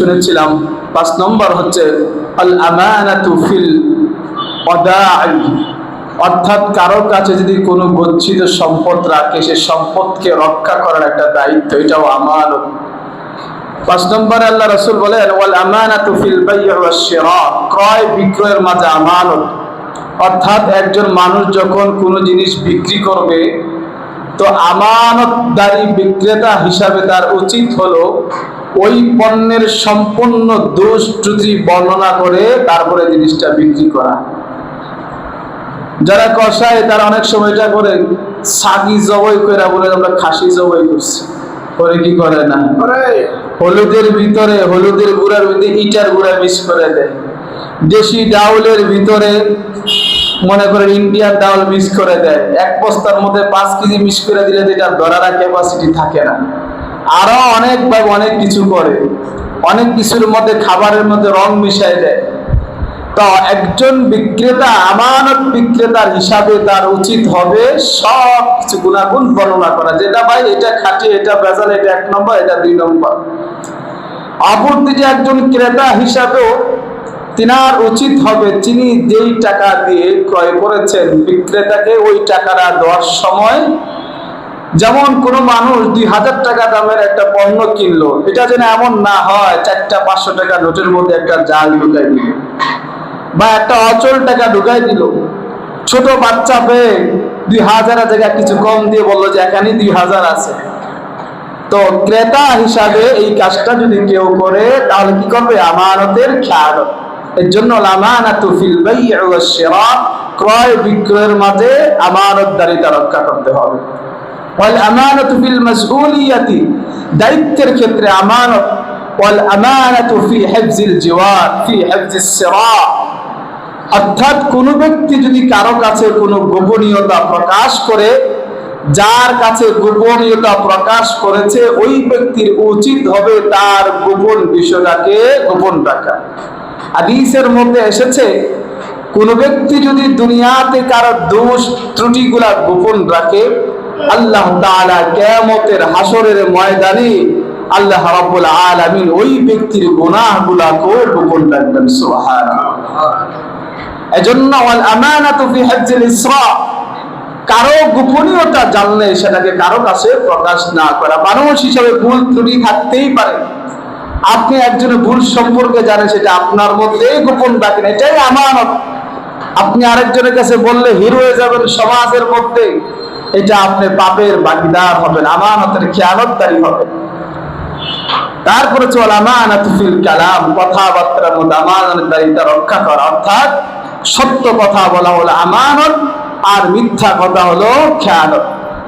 শুনেছিলাম। 5 নম্বর হচ্ছে আল আমানাতু ফিল ওয়াদা'i, অর্থাৎ কারো কাছে যদি কোনো গচ্ছিত সম্পদ রাখে, সে সম্পদকে রক্ষা করার একটা দায়িত্ব, এটাও আমানত। 5 নম্বরে আল্লাহ রাসূল বলেন ওয়াল আমানাতু ফিল বাই'i ওয়াশ শিরা, ক্রয় বিক্রয়ের মাঝে আমানত। অর্থাৎ একজন মানুষ যখন কোনো জিনিস বিক্রি করবে, তো আমানতদারি বিক্রেতা হিসাবে তার উচিত হলো ওই পণ্যের সম্পূর্ণ দোষ ত্রুটি বর্ণনা করে তারপরে জিনিসটা বিক্রি করা। যারা কষায় তারা অনেক সময় এটা করে সাগি জবাই করে বলে আমরা খাসি জবাই করছি, করে কি করে না, হলুদের ভিতরে হলুদের গুঁড়ার ভিতরে ইটার গুঁড়া মিক্স করে দেয়, দেশি ডাউলের ভিতরে মনে করেন ইন্ডিয়ান ডাউল মিক্স করে দেয়, এক বস্তার মধ্যে 5 কেজি মিক্স করে দিলে যেটা ধরার ক্যাপাসিটি থাকে না। আরো অনেক ভাবে অনেক কিছু করে, অনেক কিছুর মধ্যে খাবারের মধ্যে রং মিশাই দেয়। তো একজন বিক্রেতা, আমানত বিক্রেতার হিসাবে তার উচিত হবে সব কিছু গুণাগুণ বর্ণনা করা, যেটা ভাই এটা খাঁটি, এটা ভেজাল, এটা 1 নম্বর, এটা 2 নম্বর। অপরদিকে একজন ক্রেতা হিসাবেও তিনার উচিত হবে তিনি যেই টাকা দিয়ে ক্রয় করেছেন বিক্রেতাকে ওই টাকাটা দেওয়ার সময়, যেমন কোন মানুষ 2000 টাকা দামের একটা পণ্য কিনলো, এটা যেন এমন না হয় 4টা 500 টাকা নোটের মধ্যে একটা জাল ঢুকাই দিল বা একটা অচল টাকা ঢুকাই দিল। ছোট বাচ্চা পেয়ে 2000 জায়গায় কিছু কম দিয়ে বললো যে এখানে 2000 আছে। তো ক্রেতা হিসাবে এই কাজটা যদি কেউ করে তাহলে কি করবে, আমানতের খেয়ানত। এর জন্য আমানাতু ফিল বাই'i ওয়াশ শিরা, ক্রয় বিক্রয়ের মাঝে আমানতদারিতা রক্ষা করতে হবে। ওয়াল আমানাতু ফিল মাসউলিয়াতি, দায়িত্বের ক্ষেত্রে আমানত। ওয়াল আমানাতু ফি হিফজিল জিওয়ার ফি হিফজিস সিরা, অর্থাৎ কোন ব্যক্তি যদি কারো কাছে কোনো গোপনীয়তা প্রকাশ করে, যার কাছে গোপনীয়তা প্রকাশ করেছে ওই ব্যক্তির উচিত হবে তার গোপন বিষয়টাকে গোপন রাখা। হাদিসের মধ্যে এসেছে কোন ব্যক্তি যদি দুনিয়াতে কারো দোষ ত্রুটিগুলা গোপন রাখে, আল্লাহ তাআলা কিয়ামতের হাসরের ময়দানে আল্লাহ রাব্বুল আলামিন ওই ব্যক্তির গুনাহগুলাকে গোপন রাখবেন। সুবহানাল্লাহ। এজন্য ওয়াল আমানাতু ফি হিফজিল ইসরা, কারো গোপনীয়তা জানলে সেটাকে কারো কাছে প্রকাশ না করা। মানুষ হিসেবে ভুল ত্রুটি থাকতেই পারে, আপনি একজনের ভুল সম্পর্কে জানেন, সেটা আপনার মধ্যে গোপন রাখেন, এটাই আমানত। আপনি আরেকজনের কাছে বললে হিরো হয়ে যাবেন সমাজের মধ্যে, এটা আপনি পাপের ভাগীদার হবেন, আমানতের খেয়ানতদারি হবেন। তারপরে চল আমানাতু ফিল কালাম, কথাবার্তার মধ্যে আমানতদারিতা রক্ষা করা, অর্থাৎ সত্য কথা বলা হলো আমানত আর মিথ্যা কথা হলো খেয়ানত।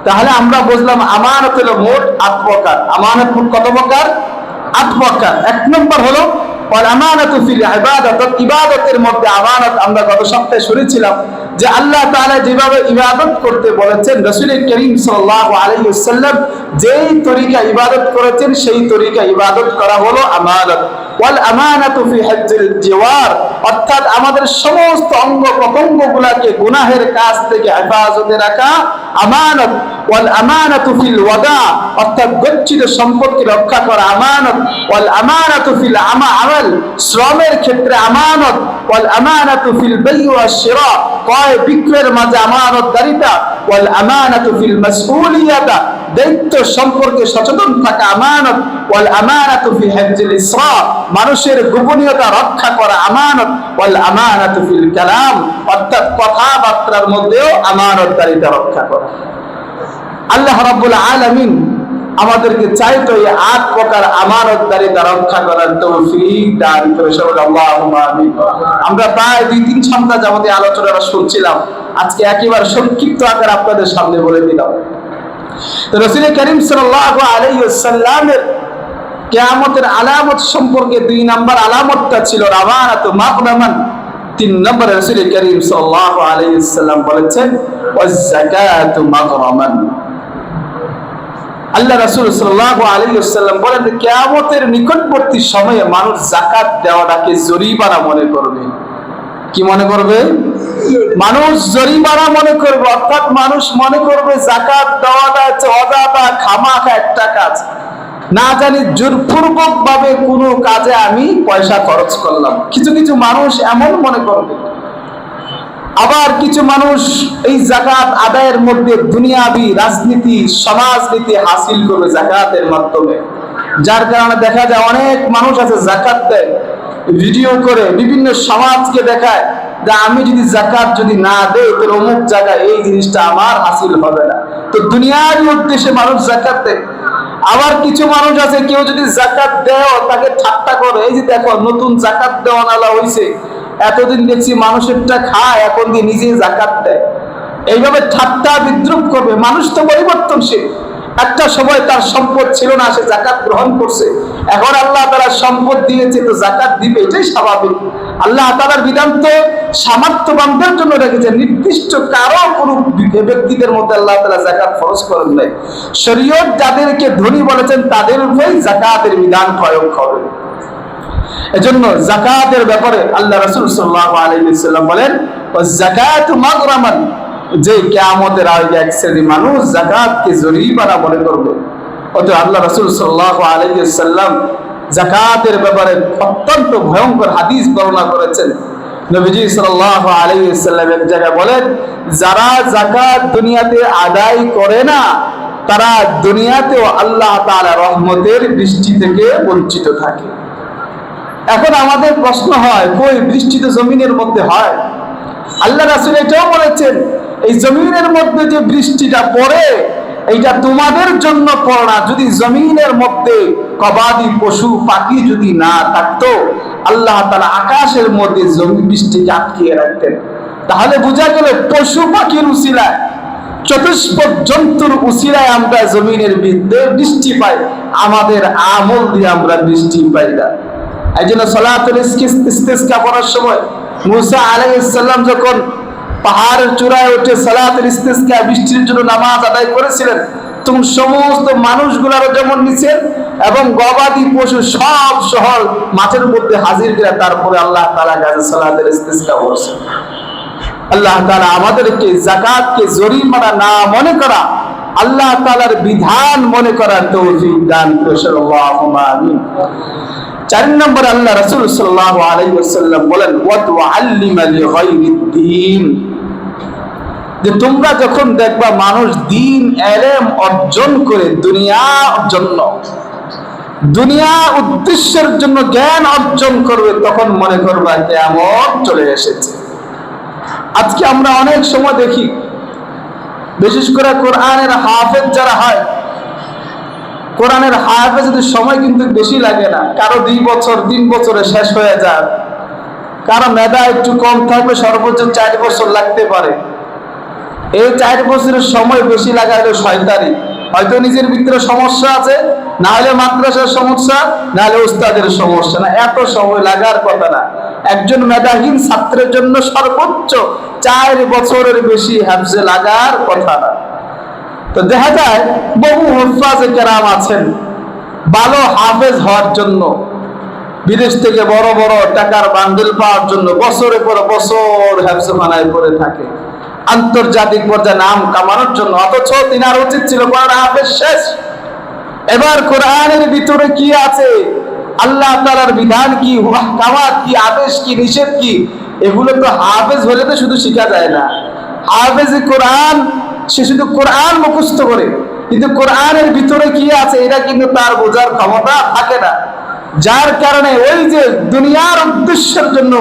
তাহলে আমরা বুঝলাম আমানত হলো মোট 8 প্রকার। আমানত মোট কত প্রকার? 8 প্রকার। 1 নম্বর হলো ওয়াল আমানাতু ফিল ইবাদাত, ইবাদতের মধ্যে আমানত। আমরা গত সপ্তাহে শুনেছিলাম যে আল্লাহ তাআলা যেভাবে ইবাদত করতে বলেছেন, রাসূল করিম সাল্লাল্লাহু আলাইহি ওয়াসাল্লাম যেই তরিকা ইবাদত করেছেন সেই তরিকা ইবাদত করা হলো আমানত। ওয়াল আমানাতু ফি হিফজিল জিওয়ার, অর্থাৎ আমাদের সমস্ত অঙ্গ প্রত্যঙ্গগুলোকে গুনাহের কাজ থেকে হেফাজতে রাখা আমানত। ওয়াল আমানাতু ফিল ওয়াদা, অর্থাৎ গচ্ছিত সম্পদকে রক্ষা করা আমানত। ওয়াল আমানাতু ফিল আমাল, শ্রমের ক্ষেত্রে আমানত। ওয়াল আমানাতু ফিল বাই'i ওয়াশ শিরা, ক্রয় বিক্রয়ের মাঝে আমানতদারিতা। ওয়াল আমানাতু ফিল মাসউলিয়াতা, দায়িত্ব সম্পর্কে সচেতন থাকা আমানত। ওয়াল আমানাতু ফি হিফজিল ইসরা, মানুষের গোপনীয়তা রক্ষা করা আমানত। ওয়াল আমানাতু ফিল কালাম, অর্থাৎ কথাবার্তার মধ্যেও আমানতদারিতা রক্ষা করা। আল্লাহ রাব্বুল আলামিন আমাদেরকে চাইতো এই 8 প্রকার আমানতদারিতা রক্ষা করার তৌফিক দান করে। আল্লাহুম্মা আমিন। আমরা প্রায় 2-3 সপ্তাহ যাবত এই আলোচনাটা শুনছিলাম, আজকে একেবারে সংক্ষিপ্ত আকারে আপনাদের সামনে বলে দিলাম। তো রাসূল করিম সাল্লাল্লাহু আলাইহি ওয়াসাল্লামের কিয়ামতের আলামত সম্পর্কে 2 নম্বর আলামতটা ছিল আমানাতু মাগনামান। 3 নম্বরে রাসূল করিম সাল্লাল্লাহু আলাইহি ওয়াসাল্লাম বলেছেন ওয়াজ যাকাতু মাগরামান। আল্লাহ রাসূল সাল্লাল্লাহু আলাইহি ওয়াসাল্লাম বলেন কিয়ামতের নিকটবর্তী সময়ে মানুষ যাকাত দেওয়াটাকে জরিমানা মনে করবে। কি মনে করবে? মানুষ জরিমানা মনে করবে, অর্থাৎ মানুষ মনে করবে যাকাত দেওয়াটা হচ্ছে অযথা খামাখা একটা কাজ। না জানি জোরপূর্বক ভাবে কোনো কাজে আমি পয়সা খরচ করলাম। কিছু কিছু মানুষ এমন মনে করবে, আবার কিছু মানুষ এই যাকাত আদায়ের মধ্যে দুনিয়াবি রাজনীতি সমাজনীতি হাসিল করবে যাকাতের মাধ্যমে। যার কারণে দেখা যায় অনেক মানুষ আছে যাকাত দেয়, ভিডিও করে বিভিন্ন সমাজকে দেখায় যে আমি যদি যাকাত যদি না দেই তো অমুক জায়গায় এই জিনিসটা আমার হাসিল হবে না। তো দুনিয়ার উদ্দেশ্যে মানুষ যাকাত দেয়। আবার কিছু মানুষ আছে, কেউ যদি যাকাত দেয় তাকে ঠাট্টা করে, এই যে দেখো নতুন যাকাত দেওয়ানালা হইছে, এতদিন দেখছি মানুষেরটা খায়, এখন দিয়ে নিজে যাকাত দেয়। এইভাবে ঠাট্টা বিদ্রুপ করবে। মানুষ তো পরিবর্তনশীল। একটা সময় তার সম্পদ ছিল না, সে যাকাত গ্রহণ করছে, এখন আল্লাহ তাআলা সম্পদ দিয়েছে তো যাকাত দিবে, এটাই স্বাভাবিক। আল্লাহ তাআলার বিধান তো সামর্থ্যবানদের জন্য রেখেছে, নির্দিষ্ট কারো কোনো ব্যক্তিদের মধ্যে আল্লাহ তাআলা যাকাত ফরজ করেন নাই। শরীয়ত যাদেরকে ধনী বলেছেন তাদের উপরেই যাকাতের বিধান প্রয়োগ হবে। এজন্য যাকাতের ব্যাপারে আল্লাহ রাসূল সাল্লাল্লাহু আলাইহি ওয়াসাল্লাম বলেন, ওয়াজ-যাকাতু মাগরামান, যে কিয়ামতের আগে এক শ্রেণীর মানুষ যাকাতকে জরিমানা মনে করবে। অতএব আল্লাহ রাসূল সাল্লাল্লাহু আলাইহি ওয়াসাল্লাম যাকাতের ব্যাপারে অত্যন্ত ভয়ঙ্কর হাদিস বর্ণনা করেছেন। নবীজি সাল্লাল্লাহু আলাইহি ওয়াসাল্লাম এক জায়গায় বলেন, যারা যাকাত দুনিয়াতে আদায় করে না তারা দুনিয়াতেও আল্লাহ তাআলা রহমতের বৃষ্টি থেকে বঞ্চিত থাকে। এখন আমাদের প্রশ্ন হয়, কই বৃষ্টি তো জমিনের মধ্যে হয়। আল্লাহ রাসূল এটাও বলেছেন, এই জমিনের মধ্যে যে বৃষ্টিটা পড়ে এইটা তোমাদের জন্য পড়ে না। যদি জমিনের মধ্যে গবাদি পশু পাখি যদি না থাকতো আল্লাহ তাআলা আকাশের মধ্যে বৃষ্টিকে আটকিয়ে রাখতেন। তাহলে বোঝা গেল পশু পাখির উসিলায়, চতুষ্পদ জন্তুর উসিলায় আমরা জমিনের মধ্যে বৃষ্টি পাই, আমাদের আমল দিয়ে আমরা বৃষ্টি পাই না। এই জন্য সালাতুল ইস্তিসকা পড়ার সময় মুসা আলাইহিস সালাম যখন পাহাড়ের চূড়ায় উঠে সালাতুল ইস্তিসকা বৃষ্টির জন্য নামাজ আদায় করেছিলেন, তখন সমস্ত মানুষগুলোর যেমন নিচে এবং গবাদি পশু সব শহর মাঠের মধ্যে হাজির করে তারপরে আল্লাহ তাআলা কাছে সালাতুল ইস্তিসকা করছেন। আল্লাহ তাআলা আমাদেরকে যাকাতকে জরিমানা না মনে করা, আল্লাহ তাআলার বিধান মনে করার তৌফিক দান করেন। আল্লাহুম্মা আমিন। 4 নম্বর আল্লাহ রাসূল সাল্লাল্লাহু আলাইহি ওয়াসাল্লাম বলেন, ওয়া তুআল্লিমা লিগাইরিদ্দিন, যে তোমরা যখন দেখবা মানুষ দ্বীন ইলম অর্জন করে দুনিয়ার জন্য, দুনিয়া উদ্দেশ্যের জন্য জ্ঞান অর্জন করবে, তখন মনে করবা কিয়ামত চলে এসেছে। আজকে আমরা অনেক সময় দেখি, বিশেষ করে কোরআনের হাফেজ যারা হয়, কোরআনের হাফেজদের সময় কিন্তু বেশি লাগে না, কারো 2 বছর 3 বছরে শেষ হয়ে যায়, কারো মেধা একটু কম থাকবে সর্বোচ্চ 4 বছর লাগতে পারে। এই 4 বছরের সময় বেশি লাগা হলো শয়তানি। হয়তো নিজের ভিতরে সমস্যা আছে, না হলে মাদ্রাসার সমস্যা, না হলে উস্তাদের সমস্যা, না এত সময় লাগার কথা না। একজন মেধাহীন ছাত্রের জন্য সর্বোচ্চ 4 বছরের বেশি হাফজে লাগার কথা না। তো দেখা যায় বহু হুফাজে কেরাম আছেন, ভালো হাফেজ হওয়ার জন্য বিদেশ থেকে বড় বড় টাকার বান্ডেল পাওয়ার জন্য বছরের পর বছর হাফজখানায় পড়ে থাকে, আন্তর্জাতিক পর্যায়ে নাম কামানোর জন্য। অথচ তিনার উচিত ছিল কোরআন হাফেজ শেষ। এবার কোরআনের ভিতরে কি আছে, আল্লাহ তাআলার বিধান কি, আহকামাত কি, আদেশ কি, নিষেধ কি, এগুলো তো হাফেজ হলে তো শুধু শেখা যায় না। হাফেজ কোরআন সে শুধু কোরআন মুখস্থ করে, কিন্তু কোরআনের ভিতরে কি আছে এটা কিন্তু তার বোঝার ক্ষমতা থাকে না। যার কারণে ওই যে দুনিয়ার উদ্দেশ্যের জন্য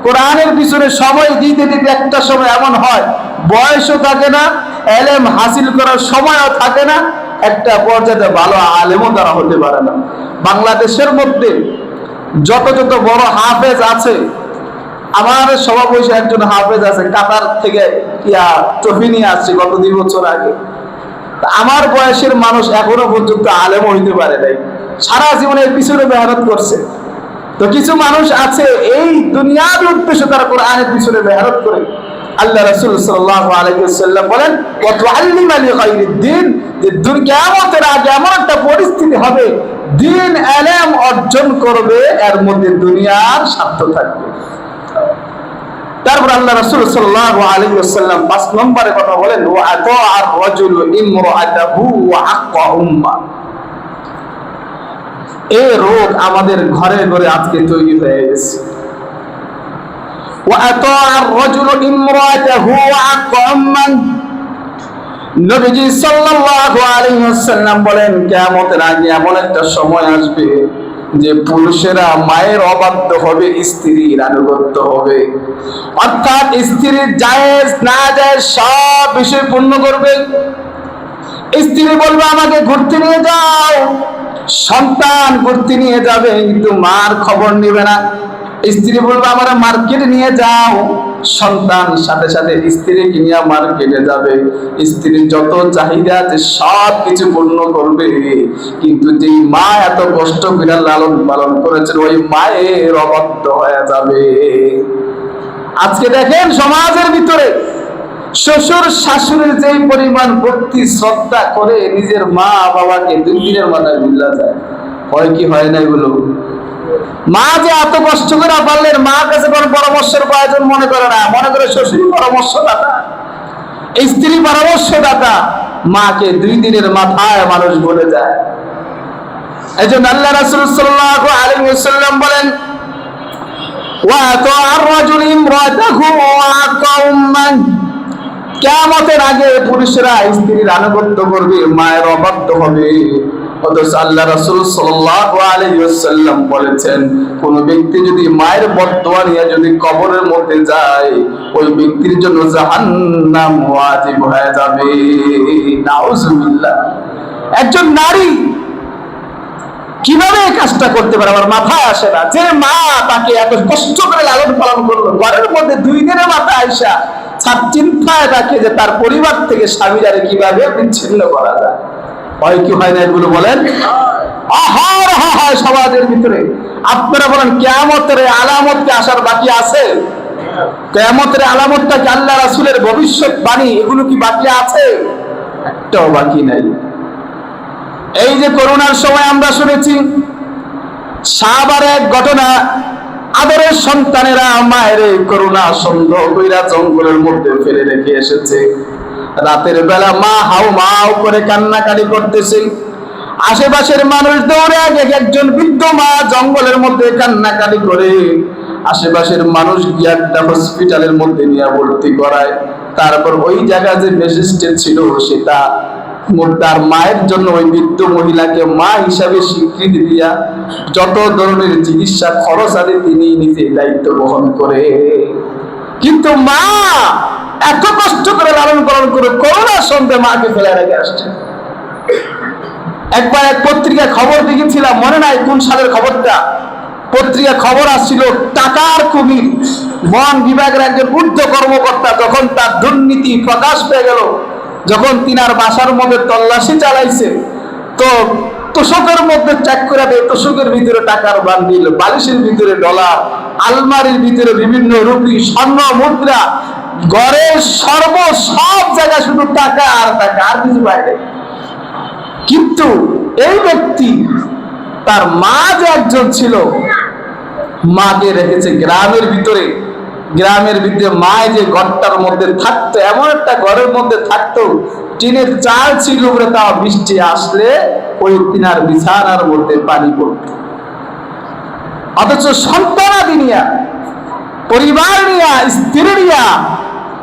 কোরআনের পিছনে সময় দিতে দিতে একটা সময় এমন হয় বয়সও থাকে না, ইলম হাসিল করার সময়ও থাকে না, একটা পর্যায়ে ভালো আলেমও তারা হতে পারে না। বাংলাদেশের মধ্যে যত যত বড় হাফেজ আছে, আমার সভাপতি একজন হাফেজ আছে, কাতার থেকে ট্রফি নিয়ে আসছে গত 2 বছর আগে। আমার বয়সের মানুষ এখনো পর্যন্ত আলেম হইতে পারে নাই, সারা জীবনের পিছনে মেহনত করছে। তো কিছু মানুষ আছে এই দুনিয়ার উদ্দেশ্যে তারা কোরআনের পিছনে মেহনত করে। আল্লাহ রাসূল সাল্লাল্লাহু আলাইহি ওয়াসাল্লাম বলেন, ওয়া তুআল্লিমা লিগাইরিদ্দিন, যে কিয়ামতের আগে এমন একটা পরিস্থিতি হবে দ্বীন ইলম অর্জন করবে, এর মধ্যে দুনিয়ার স্বার্থ থাকবে। তারপর আল্লাহ রাসূল সাল্লাল্লাহু আলাইহি ওয়াসাল্লাম 5 নম্বরে কথা বলেন, ওয়া আতাআর রাজুলু ইমরাআতাহু ওয়া আক্কা উম্মা, এই রোগ আমাদের ঘরে ঘরে আজকে তৈরি হয়ে গেছে। وأطاع الرجل امرأته وعقما নবীজি সাল্লাল্লাহু আলাইহি ওয়াসাল্লাম বলেন, কিয়ামতের আগে এমন একটা সময় আসবে যে পুরুষেরা মায়ের অবাধ্য হবে, স্ত্রীর আনুগত্য হবে। অর্থাৎ স্ত্রীর জায়েজ না জায়েজ সব বিষয় পূর্ণ করবে। স্ত্রী বলবে আমাকে ঘুরতে নিয়ে যাও, সন্তান ঘুরতে নিয়ে যাবে, কিন্তু মার খবর নেবে না। স্ত্রী বলবে আমার মার্কেটে নিয়ে যাও, সন্তান সাথে সাথে স্ত্রীকে নিয়ে মার্কেটে যাবে। স্ত্রীর যত চাহিদা আছে সব কিছু পূর্ণ করবে, কিন্তু যেই মা এত কষ্ট করে লালন পালন করেছেন ওই মায়ের অবাধ্য হয়ে যাবে। আজকে দেখেন সমাজের ভিতরে শ্বশুর শাশুড়ির যেই পরিমাণ ভক্তি শ্রদ্ধা করে নিজের মা বাবাকে 2 দিনের মাথায় ভুলা যায়, হয় কি হয় না? এগুলো মা যে এত কষ্ট করে পারলেন, মা কাছে কোনো পরামর্শের প্রয়োজন মনে করে না, মনে করে শ্বশুর পরামর্শদাতা, স্ত্রী পরামর্শদাতা। মাকে 2 দিনের মাথায় মানুষ ভুলে যায়। এই জন্য আল্লাহ রাসূল সাল্লাল্লাহু আলাইহি ওয়াসাল্লাম বলেন, ওয়া আর-রাজুল ইমরাতাহু ওয়া কিয়ামতের আগে পুরুষরা স্ত্রীর আনুগত্য করবে, মায়ের অবাধ্য হবে। অথচ আল্লাহ রাসূল সাল্লাল্লাহু আলাইহি ওয়াসাল্লাম বলেছেন, কোন ব্যক্তি যদি মায়ের বদদোয়া নিয়ে যদি কবরের মধ্যে যায়, ওই ব্যক্তির জন্য জাহান্নাম ওয়াজিব হয়ে যাবে। নাউজুবিল্লাহ। একজন নারী কিভাবে এই কাজটা করতে পারে আমার মাথায় আসে না। যে মা তাকে এত কষ্ট করে লালন পালন করলো, ঘরের মধ্যে 2 দিনের মাথায় আইসা চিন্তায় রাখে যে তার পরিবার থেকে স্বামীরারে কিভাবে বিচ্ছিন্ন করা যায়। হয় কি হয় না? এগুলো বলেন হয় সমাজের ভিতরে। আপনারা বলেন কিয়ামতের আলামত কি আসার বাকি আছে? কিয়ামতের আলামতটা কি আল্লাহ রাসূলের ভবিষ্যৎবাণী, এগুলো কি বাকি আছে? একটাও বাকি নাই। এই যে করোনার সময় আমরা শুনেছি সাহাবার এক ঘটনা, আদরের সন্তানেরা মায়ের করোনা সন্দেহ কইরা জঙ্গলের মধ্যে ফেলে রেখে এসেছে। রাতের বেলা মা হাউ মাউ করে কান্নাকাটি করতেছে। আশেপাশের মানুষ দৌড়ে একজন বৃদ্ধ মা জঙ্গলের মধ্যে কান্নাকাটি করে আশেপাশের মানুষ গিয়ে একটা হসপিটালের মধ্যে নিয়ে ভর্তি করায়। তারপর ওই জায়গায় যে ম্যাজিস্ট্রেট ছিল সেটা তার মায়ের জন্য ওই বৃদ্ধ মহিলাকে মা হিসাবে স্বীকৃতি দিয়া যত ধরনের চিকিৎসা খরচ আছে তিনি নিজে দায়িত্ব বহন করে। কিন্তু মা এত কষ্ট করে লালন পালন করে করোনার সন্ধ্যে মাকে ফেলে রেখে আসছে। একবার এক পত্রিকা খবর দেখেছিলাম, মনে নাই কোন সালের খবরটা। পত্রিকা খবর আসছিল টাকার কুমির বন বিভাগের একজন ঊর্ধ্ব কর্মকর্তা যখন তার দুর্নীতি প্রকাশ পেয়ে গেল, যখন তিনার বাসার মধ্যে তল্লাশি চালাইছে, তো তোষকের মধ্যে চেক করে দেয়, তোষকের ভিতরে টাকার বান্ডিল, বালিশের ভিতরে ডলার, আলমারির ভিতরে বিভিন্ন রুপি স্বর্ণ মুদ্রা, ঘরের সব জায়গা শুধু টাকা আর টাকা, আর কিছু বাইরে। কিন্তু এই ব্যক্তি তার মা যে একজন ছিল, মাকে রেখেছে গ্রামের ভিতরে। গ্রামের ভিতরে মায় যে ঘরটার মধ্যে থাকতো, এমন একটা ঘরের মধ্যে থাকতো টিনের চাল ছিল উপরে, তাও বৃষ্টি আসলে ওই তিনার বিছানার মধ্যে পানি পড়ত। অথচ সন্তানাদি নিয়া, পরিবার নিয়া, স্ত্রী নিয়া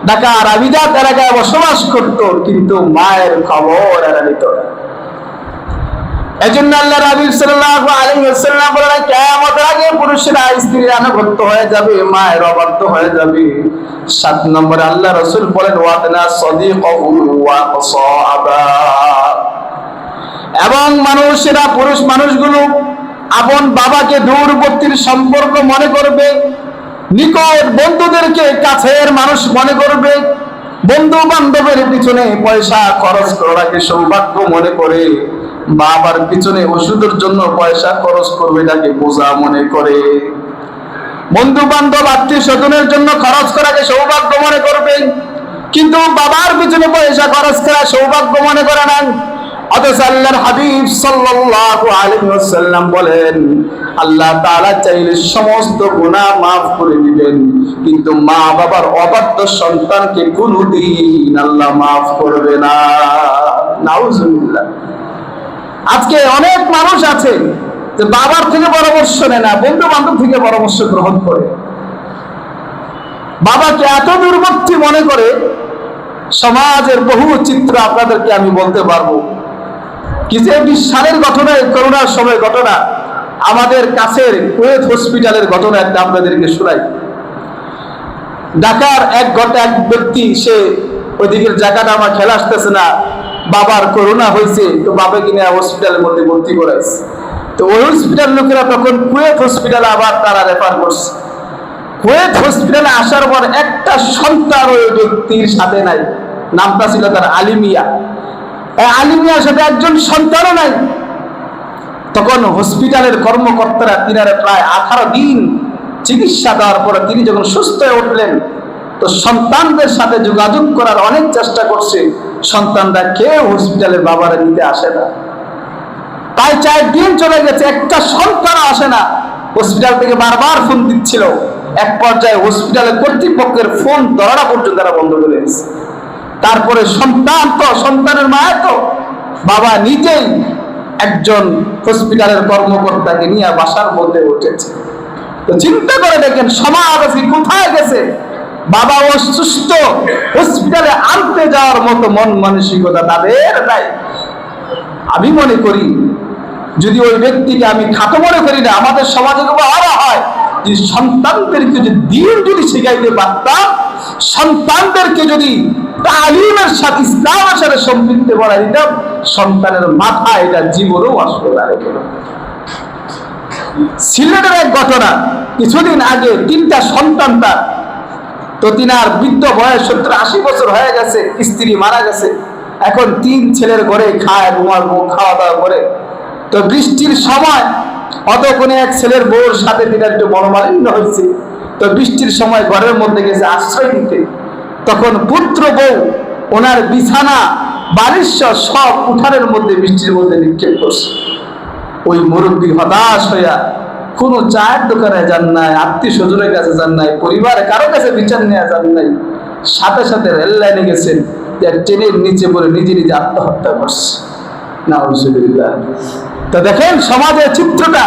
ঢাকার আবিদাত এলাকায় বসবাস করত, কিন্তু মায়ের খবর এরা নিত না। এজন্য আল্লাহ রাসূল সাল্লাল্লাহু আলাইহি ওয়াসাল্লাম বলেন, কিয়ামতের আগে পুরুষরা স্ত্রীর আনুগত্য হয়ে যাবে, মায়ের অবাধ্য হয়ে যাবে। 7 নম্বরে আল্লাহ রাসূল বলেন, ওয়াদনা সাদিকাহু ওয়া সাহাবা। এবং মানুষেরা, পুরুষ মানুষগুলো আপন বাবাকে দূরবর্তীর সম্পর্ক মনে করবে, নিকট বন্ধুদেরকে কাছের মানুষ মনে করবে, বন্ধু বান্ধবের পিছনে পয়সা খরচ করাকে সৌভাগ্য মনে করে, বাবার পিছনে ওষুধের জন্য পয়সা খরচ করবে এটাকে বোঝা মনে করে, বন্ধু বান্ধব আত্মীয় স্বজনের জন্য খরচ করাকে সৌভাগ্য মনে করবে, কিন্তু বাবার পিছনে পয়সা খরচ করা সৌভাগ্য মনে করে না। অথচ আল্লাহর হাবিব সাল্লাল্লাহু আলাইহি ওয়াসাল্লাম বলেন, আল্লাহ তাআলা চাইলে সমস্ত গুনাহ মাফ করে দিবেন, কিন্তু মা বাবার অবাধ্য সন্তানকে কোনদিন আল্লাহ মাফ করবে না। নাউজুবিল্লাহ। আজকে অনেক মানুষ আছে যে বাবার থেকে পরামর্শ নেয় না, বন্ধু বান্ধব থেকে পরামর্শ গ্রহণ করে। বাবাকে এত দুর্বৃত্তি মনে করে। সমাজের বহু চিত্র আপনাদেরকে আমি বলতে পারবো। কিছু 20 সালের ঘটনা, করোনার সময় ঘটনা, আমাদের কাছের কুয়েত হসপিটালের ঘটনা একটা আপনাদেরকে শোনাই। ঢাকার এক ব্যক্তি, সে ওইদিকের জায়গাটা আমার খেলা আসতেছে না, বাবার করোনা হয়েছে, তো বাবাকে নিয়ে হসপিটালের মধ্যে ভর্তি করাইছে। তো ওই হসপিটাল লোকেরা তখন কুয়েত হসপিটালে আবার তারা রেফার করছে। কুয়েত হসপিটালে আসার পর একটা সন্তান ওই ব্যক্তির সাথে নাই, নামটা ছিল তার আলিমিয়া। আলিমিয়ার সাথে একজন সন্তানও নাই। তখন হসপিটালের কর্মকর্তারা তিনারে প্রায় 18 দিন চিকিৎসা দেওয়ার পরে তিনি যখন সুস্থ হয়ে উঠলেন, তো সন্তানদের সাথে যোগাযোগ করার অনেক চেষ্টা করছে, সন্তানরা কেউ হসপিটালের বাবারা নিতে আসে না। তাই 4 দিন চলে গেছে, একটা সন্তান আসে না। হসপিটাল থেকে বারবার ফোন দিচ্ছিল, এক পর্যায়ে হসপিটালের কর্তৃপক্ষের ফোন ধরাটা পর্যন্ত তারা বন্ধ করে দিয়েছে। তারপরে সন্তানের মায়া তো বাবা নিজেই একজন হসপিটালের কর্মকর্তাকে নিয়ে বাসার মধ্যে উঠেছে। তো চিন্তা করে দেখেন সমাজ আজকে কোথায় গেছে। বাবা অসুস্থ, হসপিটালে আনতে যাওয়ার মতো মন মানসিকতা তাদের নাই। আমি মনে করি, যদি ওই ব্যক্তিকে আমি খাটো মনে করি না, আমাদের সমাজে আরো হয় যে সন্তানদেরকে যদি দিন যদি শিখাইতে পারতাম, সন্তানদেরকে যদি তালিমের সাথে ইসলামের সাথে সম্পৃক্ত করা দিতাম, সন্তানের মাথা এটা জীবনেও আসবে না। সিলেটের এক ঘটনা, কিছুদিন আগে 3টা সন্তান তার, তো তিনার বৃদ্ধ বয়স 70-80 বছর হয়ে গেছে, স্ত্রী মারা গেছে, এখন 3 ছেলের ঘরে খায়, খাওয়া দাওয়া করে। তো বৃষ্টির সময় অতক্ষণে এক ছেলের বউর সাথে তিনার একটু মনোমালিন্য হয়েছে। তো বৃষ্টির সময় ঘরের মধ্যে গেছে আশ্রয় নিতে। তখন পুত্র বউ ওনার বিছানা বালিশ সব উঠানের মধ্যে বৃষ্টির মধ্যে নিক্ষেপ করছে। ওই মুরব্বী হতাশ হইয়া কোনো চায়ের দোকানে যান নাই, আত্মীয় স্বজনের কাছে যান নাই, পরিবারে কারো কাছে বিচার নেওয়া যান নাই, সাথে সাথে রেল লাইনে গেছেন, ট্রেনের নিচে পড়ে নিজে নিজে আত্মহত্যা করছে। নাউজুবিল্লাহ। তো দেখেন সমাজের চিত্রটা।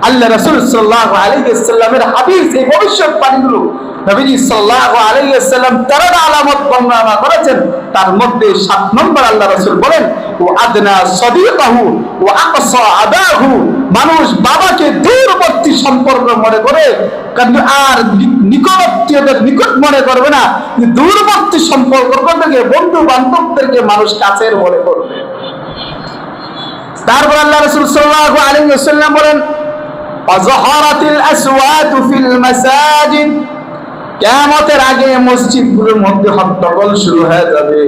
আল্লাহ রাসূল সাল্লাল্লাহু আলাইহি ওয়াসাল্লামের হাদিস, এই ভবিষ্যৎবাণীগুলো নবীজি সাল্লাল্লাহু আলাইহি ওয়াসাল্লাম 13টা আলামত বর্ণনা করেছেন। তার মধ্যে 7 নম্বর আল্লাহ রাসূল বলেন, ওয়া আদনা সাদিকাহু ওয়া আকসা আদাহু। মানুষ বাবাকে দূরবর্তী সম্পর্ক মনে করে, কিন্তু আর নিকটাত্মীয়দের নিকট মনে করবে না। দূরবর্তী সম্পর্ক থেকে বন্ধু বান্ধবদেরকে মানুষ কাছের মনে করবে। তারপর আল্লাহ রাসূল সাল্লাল্লাহু আলাইহি ওয়াসাল্লাম বলেন, আযহারাতিল আসওয়াতু ফিল মাসাজিদ। কিয়ামতের আগে মসজিদগুলোর মধ্যে হট্টগোল শুরু হয়ে যাবে।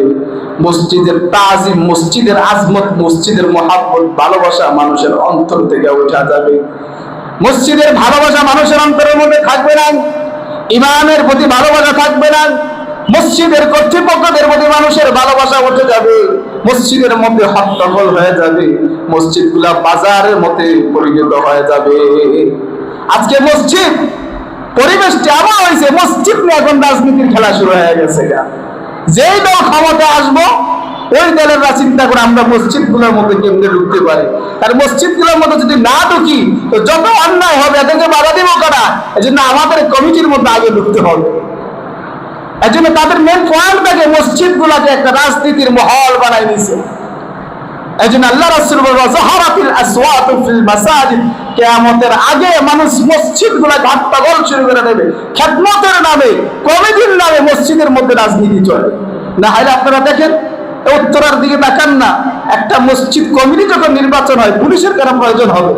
মসজিদের তাজিম, মসজিদের আজমত, মসজিদের মহব্বত, ভালোবাসা মানুষের অন্তর থেকে উঠে যাবে। মসজিদের ভালোবাসা মানুষের অন্তরের মধ্যে থাকবে না। ইমামের প্রতি ভালোবাসা থাকবে না। মসজিদের কর্তৃপক্ষদের প্রতি মানুষের ভালোবাসা উঠে যাবে। মসজিদের মধ্যে হট্টগোল হয়ে যাবে। মসজিদগুলা বাজারের মধ্যে পরিণত হয়ে যাবে। আজকে মসজিদ পরিবেশটা এমন হয়েছে, মসজিদ নিয়ে এখন রাজনীতির খেলা শুরু হয়ে গেছে। যেই দল ক্ষমতা আসবো, ওই দলেররা চিন্তা করে আমরা মসজিদগুলোর মধ্যে কেমনে ঢুকতে পারি। আর মসজিদগুলোর মধ্যে যদি না ঢুকি, তো যত অন্যায় হবে এদেরকে বাধা দিব কারা? এই জন্য আমাদের কমিটির মধ্যে আগে ঢুকতে হবে। এই জন্য তাদের মেন পয়েন্ট থাকে মসজিদগুলোকে একটা রাজনীতির মহল বানাই নিছে। এই জন্য আল্লাহ রাসূল বলেন, যাহারাতিল আসওয়াতু ফিল মাসাজিদ। কিয়ামতের আগে মানুষ মসজিদগুলো হট্টগোল শুরু করে দেবে। খেদমতের নামে, কমিটির নামে মসজিদের মধ্যে রাজনীতি চলে। না হলে আপনারা দেখেন, উত্তরার দিকে তাকান না, একটা মসজিদ কমিটি যখন নির্বাচন হয়, পুলিশের কেন প্রয়োজন হবে?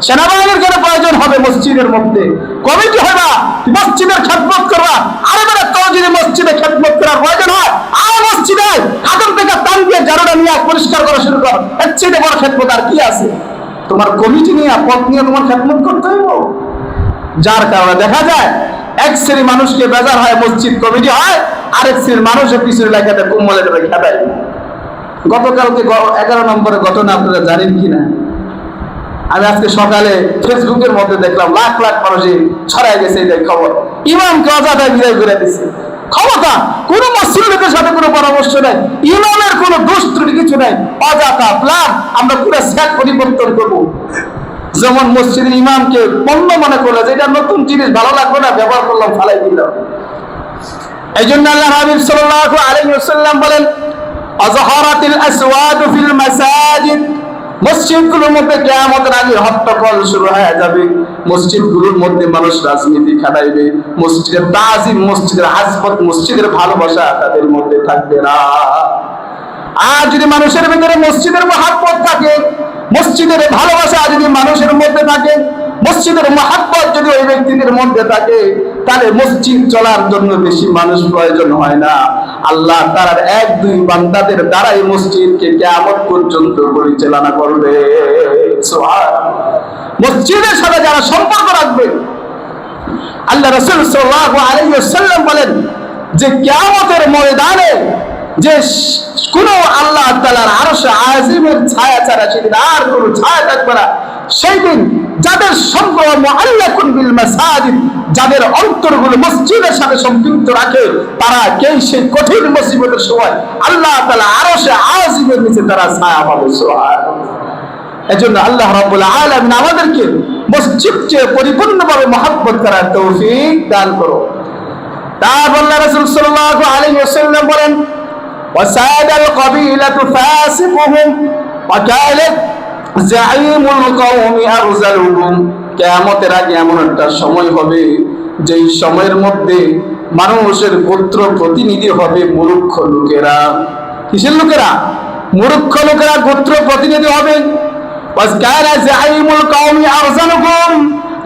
সেনাবাহিনীর কেন প্রয়োজন হবে? মসজিদের মধ্যে কমিটি হয় না, মসজিদের খেদমত করবা। আরে বেটা, কেউ যদি মসজিদে খেদমত করার প্রয়োজন হয়, আর মসজিদে আদম থেকে টান দিয়ে জারুটা নিয়ে পরিষ্কার করা শুরু কর। এর চেয়ে বড় খেদমত আর কি আছে? তোমার কমিটি নিয়ে, পথ নিয়ে তোমার খেদমত করতে হবে। যার কারণে দেখা যায় এক শ্রেণী মানুষকে বেজার হয় মসজিদ কমিটি হয়, আরেক শ্রেণীর মানুষের পিছনে লাগাতে কোমলে খেদায়। গতকালকে 11 নম্বরের ঘটনা আপনারা জানেন কিনা? আমি আজকে সকালে ফেসবুকের মধ্যে দেখলাম লাখ লাখ মানুষে ছড়াই গেছে এই খবর। ইমামকে অযথায় বিদায় করে দিচ্ছে। ক্ষমতা, কোন মুসল্লিদের সাথে কোনো পরামর্শ নাই, ইমামের কোনো দোষ ত্রুটি কিছু নাই, অযথা প্ল্যান আমরা পুরো সেট পরিবর্তন করবো। যেমন মসজিদের ইমামকে পণ্য মনে করলো, যে এটা নতুন জিনিস, ভালো লাগলো না, ব্যবহার করলাম, ফালাই দিলাম। এই জন্য আল্লাহ হাবিব সাল্লাল্লাহু আলাইহি ওয়াসাল্লাম বলেন, আযহারাতিল আসওয়াদু ফিল মাসাজিদ, মসজিদগুলোর মধ্যে কিয়ামতের আগে হট্টগোল শুরু হয়ে যাবে। মসজিদগুলোর মধ্যে মানুষ রাজনীতি খাটাইবে, মসজিদের তাজিম, মসজিদের হাসবত, মসজিদের ভালোবাসা তাদের মধ্যে থাকবে না। আর যদি মানুষের ভিতরে মসজিদের মহব্বত থাকে, মসজিদের ভালোবাসা যদি মানুষের মধ্যে থাকে, মসজিদের মহব্বত যদি ওই ব্যক্তিদের মধ্যে থাকে, তাহলে মসজিদ চলার জন্য বেশি মানুষ প্রয়োজন হয় না। আল্লাহ তাআলার এক দুই বান্দাদের দ্বারাই মসজিদকে কিয়ামত পর্যন্ত পরিচালনা করবে। সুবহানাল্লাহ। মসজিদের সাথে যারা সম্পর্ক রাখবে, আল্লাহ রাসূল সাল্লাল্লাহু আলাইহি ওয়াসাল্লাম বলেন যে কিয়ামতের ময়দানে যে কোন আল্লাহ তাআলার আরশে আজিমের ছায়া ছাড়া সেদিন আর কোন ছায়া থাকবে না। সেই দিন যাদের সম্পর্ক মুআল্লাকুন বিল মাসাজিদ, যাদের অন্তরগুলো মসজিদের সাথে সম্পৃক্ত রাখে, তারা কে সেই কঠিন মুসিবতের সময় আল্লাহ তাআলা আরশে আজিমের নিচে তারা ছায়া পাবে। সুবহানাল্লাহ। এজন্য আল্লাহ রাব্বুল আলামিন আমাদেরকে মসজিদকে পরিপূর্ণভাবে মহব্বত করার তৌফিক দান করো। তারপর আল্লাহ রাসূল সাল্লাল্লাহু আলাইহি ওয়াসাল্লাম বলেন, وساد القبيلة فاسقهم وكانت زعيم القوم أرذلهم। কিয়ামতের আগে এমন একটা সময় হবে, যেই সময়ের মধ্যে মানুষের গোত্র প্রতিনিধি হবে মূর্খ লোকেরা। কিসের লোকেরা? মূর্খ লোকেরা গোত্র প্রতিনিধি হবে। وكان زعيم القوم أرذلهم,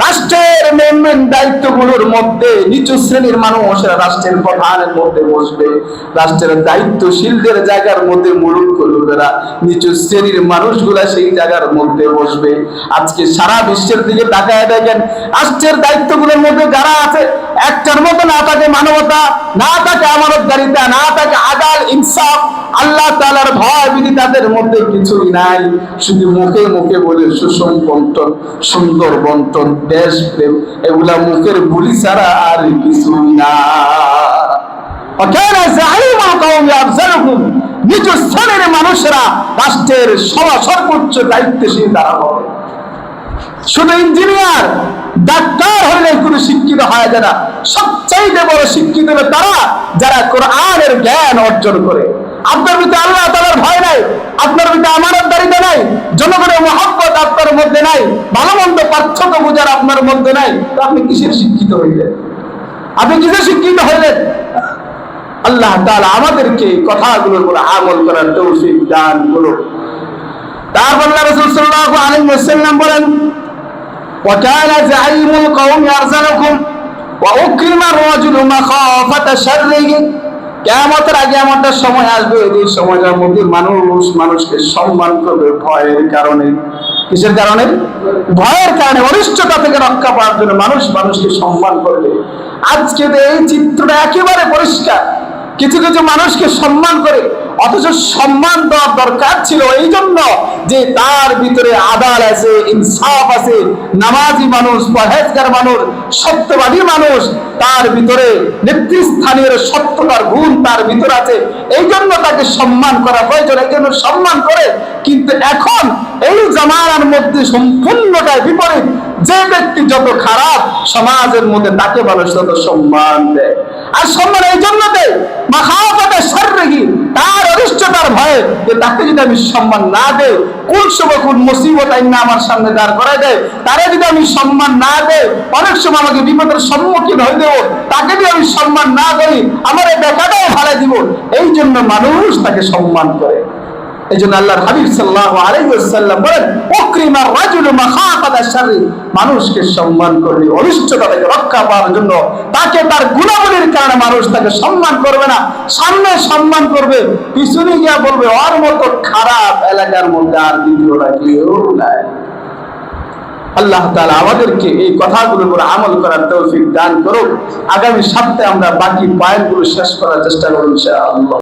রাষ্ট্রের মেন দায়িত্বগুলোর মধ্যে নিচু শ্রেণীর মানুষেরা রাষ্ট্রের প্রধানের মধ্যে বসবে, রাষ্ট্রের দায়িত্বশীলদের জায়গার মধ্যে মূর্খ লোকেরা, নিচু শ্রেণীর মানুষগুলা সেই জায়গার মধ্যে বসবে। আজকে সারা বিশ্বের দিকে তাকায় দেখেন, রাষ্ট্রের দায়িত্বগুলোর মধ্যে যারা আছে, একটার মতো না থাকে মানবতা, না থাকে আমানতদারিতা, না থাকে আদাল ইনসাফ, আল্লাহ তাআলার ভয় ভীতি তাদের মধ্যে কিছুই নাই। শুধু মুখে মুখে বলে সুষম বন্টন, সুন্দর বন্টন, দেশ প্রেম, এগুলা মুখের বুলি ছাড়া আর কিছুই না। নিজ স্থানের মানুষেরা রাষ্ট্রের সর্বোচ্চ দায়িত্বশীল তারা হবে। শুধু ইঞ্জিনিয়ার ডাক্তার হলে কোনো শিক্ষিত হয় যায় না, সবচাইতে বড় শিক্ষিত হবে তারা যারা কোরআনের জ্ঞান অর্জন করে। আপনার ভিতরে আল্লাহ তাআলার ভয় নাই, আপনার ভিতরে আমানতদারিতা নাই, জনগণের মহব্বত আপনার মধ্যে নাই, ভালো মন্দ পার্থক্য বোঝার আপনার মধ্যে নাই, তো আপনি কিসের শিক্ষিত হইলেন? আপনি কিসের শিক্ষিত হইলেন? আল্লাহ তাআলা আমাদেরকে কথাগুলোর উপর আমল করার তৌফিক দান করুন। তারপর আল্লাহ রাসূল সাল্লাল্লাহু আলাইহি ওয়াসাল্লাম বলেন, ওয়া কানা যাইমুল কওমি আরযালাকুম ওয়া উকরিমা রাজুলু মাখাফাতা শাররিহি। কিয়ামতের আগে এমন একটা সময় আসবে, এই সময়টার মধ্যে মানুষ মানুষকে সম্মান করবে ভয়ের কারণে। কিসের কারণে? ভয়ের কারণে। অনিষ্টতা থেকে রক্ষা পাওয়ার জন্য মানুষ মানুষকে সম্মান করবে। আজকে এই চিত্রটা একেবারে পরিষ্কার। কিছু কিছু মানুষকে সম্মান করে, অথচ সম্মান দেওয়ার দরকার ছিল এই জন্য যে তার ভিতরে আদাল আছে, ইনসাফ আছে, নামাজি মানুষ, পরহেজগার মানুষ, সত্যবাদী মানুষ, তার ভিতরে নেতৃস্থানীয় সত্যতার গুণ তার ভিতরে আছে, এই জন্য তাকে সম্মান করা প্রয়োজন, এই জন্য সম্মান করে। কিন্তু এখন এই জামানার মধ্যে সম্পূর্ণটাই বিপরীত। যে ব্যক্তি যত খারাপ সমাজের মধ্যে তাকে মানুষ তত সম্মান দেয়। আর সম্মান এই জন্য দেয় মাখাফাতা শাররিহি, তার অনিষ্টতার ভয়ে, যে তাকে যদি আমি সম্মান না দেই, কোন সময় কোন মুসিবত আইনা আমার সামনে দাঁড় করায় দেয়, তারে যদি আমি সম্মান না দেই, অনেক সময় আমাকে বিপদের সম্মুখীন হয়ে দেব, তাকে যদি আমি সম্মান না করি, আমার এই বেকাটাও ফালাই দিব। এই জন্য মানুষ তাকে সম্মান করে। এই জন্য আল্লাহর হাবিব সাল্লাল্লাহু আলাইহি ওয়াসাল্লাম বলেন, উকরিমা রাজুলু মাখাফাতা শাররি, মানুষকে সম্মান করবে অনিষ্টতা থেকে রক্ষা পাওয়ার জন্য। তাকে তার গুণাবলীর কারণে মানুষ তাকে সম্মান করবে না, সামনে সম্মান করবে, পিছনে গিয়া বলবে ওর মতো খারাপ এলাকার মধ্যে আর দ্বিতীয়টা কেউ নাই। আল্লাহ তাআলা আমাদেরকে এই কথাগুলোর উপর আমল করার তৌফিক দান করুন। আগামী সপ্তাহে আমরা বাকি পয়েন্টগুলো শেষ করার চেষ্টা করব ইনশাআল্লাহ।